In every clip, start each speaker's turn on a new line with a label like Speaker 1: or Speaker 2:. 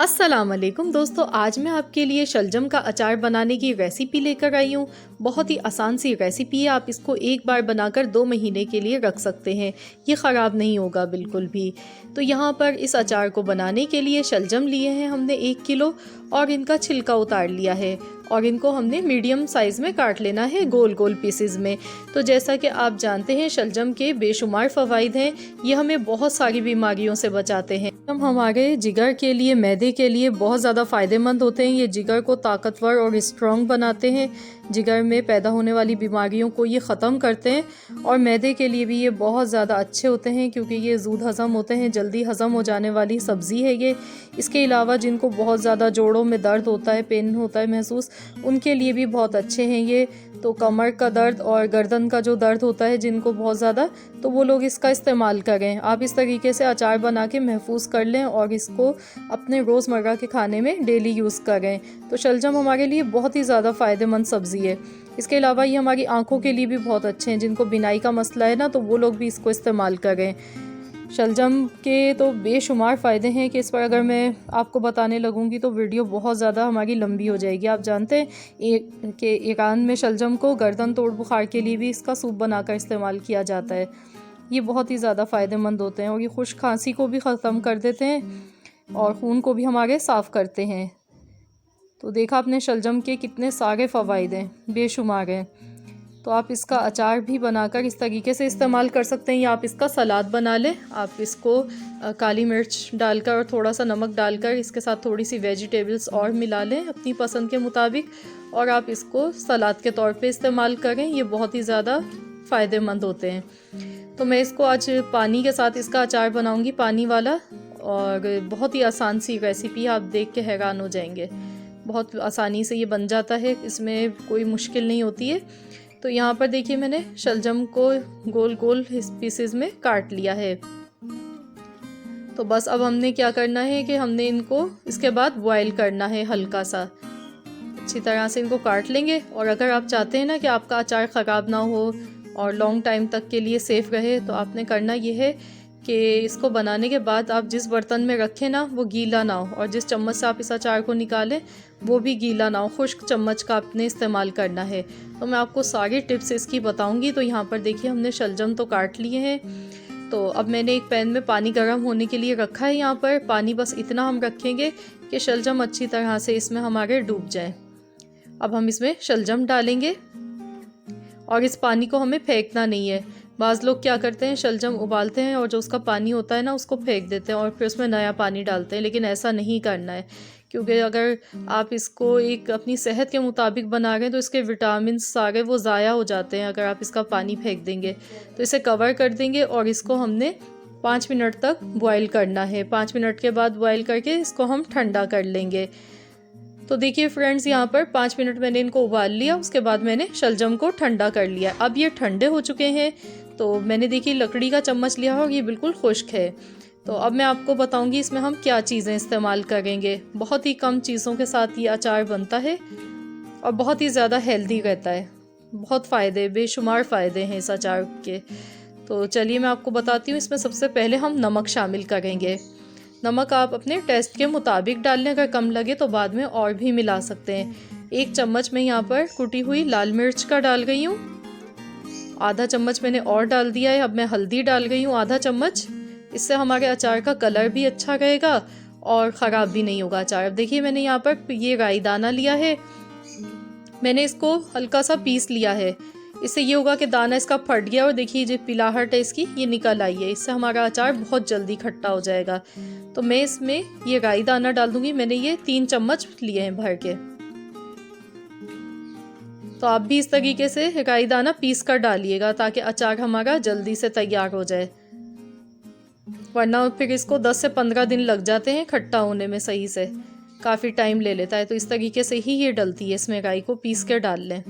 Speaker 1: अस्सलाम वालेकुम दोस्तों, आज मैं आपके लिए शलजम का अचार बनाने की रेसिपी लेकर आई हूँ। बहुत ही आसान सी रेसिपी है। आप इसको एक बार बनाकर 2 महीने के लिए रख सकते हैं। ये ख़राब नहीं होगा बिल्कुल भी। तो यहाँ पर इस अचार को बनाने के लिए शलजम लिए हैं हमने 1 किलो और इनका छिलका उतार लिया है और इनको हमने मीडियम साइज़ में काट लेना है, गोल गोल पीसेज में। तो जैसा कि आप जानते हैं शलजम के बेशुमार फ़वाइद हैं। ये हमें बहुत सारी बीमारियों से बचाते हैं। हम हमारे जिगर के लिए, मैदे के लिए बहुत ज़्यादा फ़ायदेमंद होते हैं। ये जिगर को ताकतवर और स्ट्रॉन्ग बनाते हैं। जिगर में पैदा होने वाली बीमारियों को ये ख़त्म करते हैं और मैदे के लिए भी ये बहुत ज़्यादा अच्छे होते हैं क्योंकि ये ज़ूद हज़म होते हैं, जल्दी हज़म हो जाने वाली सब्ज़ी है ये। इसके अलावा जिनको बहुत ज़्यादा जोड़ों में दर्द होता है, पेन होता है महसूस, उनके लिए भी बहुत अच्छे हैं ये। तो कमर का दर्द और गर्दन का जो दर्द होता है जिनको बहुत ज़्यादा, तो वो लोग इसका इस्तेमाल करें। आप इस तरीके से अचार बना के महफूज कर लें और इसको अपने रोज़मर्रा के खाने में डेली यूज़ करें। तो शलजम हमारे लिए बहुत ही ज़्यादा फ़ायदेमंद सब्ज़ी है। इसके अलावा ये हमारी आँखों के लिए भी बहुत अच्छे हैं। जिनको बिनाई का मसला है ना, तो वो लोग भी इसको इस्तेमाल करें। शलजम के तो बेशुमार फ़ायदे हैं कि इस पर अगर मैं आपको बताने लगूंगी तो वीडियो बहुत ज़्यादा हमारी लंबी हो जाएगी। आप जानते हैं कि ईरान में शलजम को गर्दन तोड़ बुखार के लिए भी इसका सूप बनाकर इस्तेमाल किया जाता है। ये बहुत ही ज़्यादा फ़ायदेमंद होते हैं और ये खुश्क खांसी को भी ख़त्म कर देते हैं और खून को भी हमारे साफ़ करते हैं। तो देखा आपने शलजम के कितने सारे फ़वाइद हैं, बेशुमार हैं। तो आप इसका अचार भी बनाकर इस तरीके से इस्तेमाल कर सकते हैं या आप इसका सलाद बना लें। आप इसको काली मिर्च डालकर और थोड़ा सा नमक डालकर इसके साथ थोड़ी सी वेजिटेबल्स और मिला लें अपनी पसंद के मुताबिक और आप इसको सलाद के तौर पे इस्तेमाल करें। ये बहुत ही ज़्यादा फ़ायदेमंद होते हैं। तो मैं इसको आज पानी के साथ इसका अचार बनाऊँगी, पानी वाला, और बहुत ही आसान सी रेसिपी, आप देख के हैरान हो जाएंगे। बहुत आसानी से ये बन जाता है, इसमें कोई मुश्किल नहीं होती है। तो यहाँ पर देखिए मैंने शलजम को गोल गोल पीसेस में काट लिया है। तो बस अब हमने क्या करना है कि हमने इनको इसके बाद बॉयल करना है हल्का सा। अच्छी तरह से इनको काट लेंगे और अगर आप चाहते हैं ना कि आपका अचार ख़राब ना हो और लॉन्ग टाइम तक के लिए सेफ़ रहे, तो आपने करना ये है कि इसको बनाने के बाद आप जिस बर्तन में रखें ना वो गीला ना हो और जिस चम्मच से आप इस अचार को निकालें वो भी गीला ना हो, खुश्क चम्मच का आपने इस्तेमाल करना है। तो मैं आपको सारी टिप्स इसकी बताऊंगी। तो यहाँ पर देखिए हमने शलजम तो काट लिए हैं। तो अब मैंने एक पैन में पानी गर्म होने के लिए रखा है। यहाँ पर पानी बस इतना हम रखेंगे कि शलजम अच्छी तरह से इसमें हमारे डूब जाए। अब हम इसमें शलजम डालेंगे और इस पानी को हमें फेंकना नहीं है। बाज़ लोग क्या करते हैं, शलजम उबालते हैं और जो उसका पानी होता है ना उसको फेंक देते हैं और फिर उसमें नया पानी डालते हैं, लेकिन ऐसा नहीं करना है। क्योंकि अगर आप इसको एक अपनी सेहत के मुताबिक बना रहे हैं तो इसके विटामिन सारे वो ज़ाया हो जाते हैं अगर आप इसका पानी फेंक देंगे। तो इसे कवर कर देंगे और इसको हमने 5 मिनट तक बॉयल करना है। 5 मिनट के बाद बॉयल करके इसको हम ठंडा कर लेंगे। तो देखिए फ्रेंड्स, यहाँ पर 5 मिनट मैंने इनको उबाल लिया, उसके बाद मैंने शलजम को ठंडा कर लिया। अब ये ठंडे हो चुके हैं। तो मैंने देखिए लकड़ी का चम्मच लिया है और ये बिल्कुल खुश्क है। तो अब मैं आपको बताऊंगी इसमें हम क्या चीज़ें इस्तेमाल करेंगे। बहुत ही कम चीज़ों के साथ ये अचार बनता है और बहुत ही ज़्यादा हेल्दी रहता है। बहुत फ़ायदे, बेशुमार फ़ायदे हैं इस अचार के। तो चलिए मैं आपको बताती हूँ। इसमें सबसे पहले हम नमक शामिल करेंगे। नमक आप अपने टेस्ट के मुताबिक डाल लें, अगर कम लगे तो बाद में और भी मिला सकते हैं। 1 चम्मच मैं यहाँ पर कुटी हुई लाल मिर्च का डाल गई हूँ। आधा चम्मच मैंने और डाल दिया है। अब मैं हल्दी डाल गई हूँ आधा चम्मच। इससे हमारे अचार का कलर भी अच्छा रहेगा और ख़राब भी नहीं होगा अचार। अब देखिए मैंने यहाँ पर ये राई दाना लिया है, मैंने इसको हल्का सा पीस लिया है। इससे ये होगा कि दाना इसका फट गया और देखिए जो पिलाहट है इसकी ये निकल आई है। इससे हमारा अचार बहुत जल्दी खट्टा हो जाएगा। तो मैं इसमें ये राई दाना डाल दूंगी। मैंने ये 3 चम्मच लिए हैं भर के। तो आप भी इस तरीके से राई दाना पीस कर डालिएगा ताकि अचार हमारा जल्दी से तैयार हो जाए, वरना फिर इसको 10 से 15 दिन लग जाते हैं खट्टा होने में, सही से काफ़ी टाइम ले लेता है। तो इस तरीके से ही ये डलती है, इसमें राई को पीस कर डाल लें।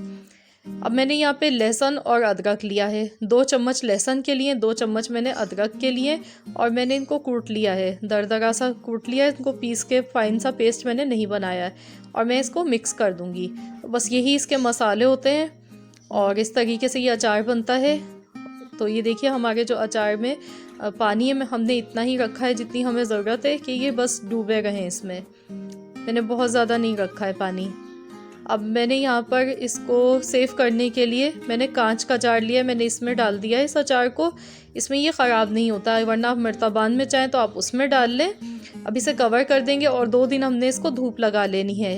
Speaker 1: अब मैंने यहाँ पे लहसुन और अदरक लिया है। 2 चम्मच लहसुन के लिए, 2 चम्मच मैंने अदरक के लिए और मैंने इनको कूट लिया है, दरदरा सा कूट लिया है। इनको पीस के फाइन सा पेस्ट मैंने नहीं बनाया है और मैं इसको मिक्स कर दूँगी। तो बस यही इसके मसाले होते हैं और इस तरीके से ये अचार बनता है। तो ये देखिए हमारे जो अचार में पानी में हमने इतना ही रखा है जितनी हमें ज़रूरत है कि ये बस डूबे रहें इसमें। मैंने बहुत ज़्यादा नहीं रखा है पानी। अब मैंने यहाँ पर इसको सेव करने के लिए मैंने कांच का जार लिया, मैंने इसमें डाल दिया है इस अचार को। इसमें ये ख़राब नहीं होता है, वरना आप मर्तबान में चाहें तो आप उसमें डाल लें। अब इसे कवर कर देंगे और 2 दिन हमने इसको धूप लगा लेनी है।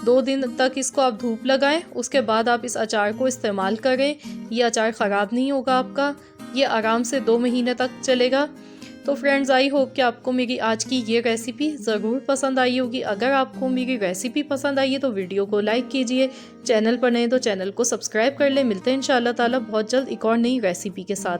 Speaker 1: 2 दिन तक इसको आप धूप लगाएं, उसके बाद आप इस अचार को इस्तेमाल करें। ये अचार ख़राब नहीं होगा आपका, ये आराम से 2 महीने तक चलेगा। तो फ्रेंड्स, आई होप कि आपको मेरी आज की ये रेसिपी ज़रूर पसंद आई होगी। अगर आपको मेरी रेसिपी पसंद आई है तो वीडियो को लाइक कीजिए, चैनल पर नए तो चैनल को सब्सक्राइब कर लें। मिलते हैं इंशाअल्लाह ताला बहुत जल्द एक और नई रेसिपी के साथ।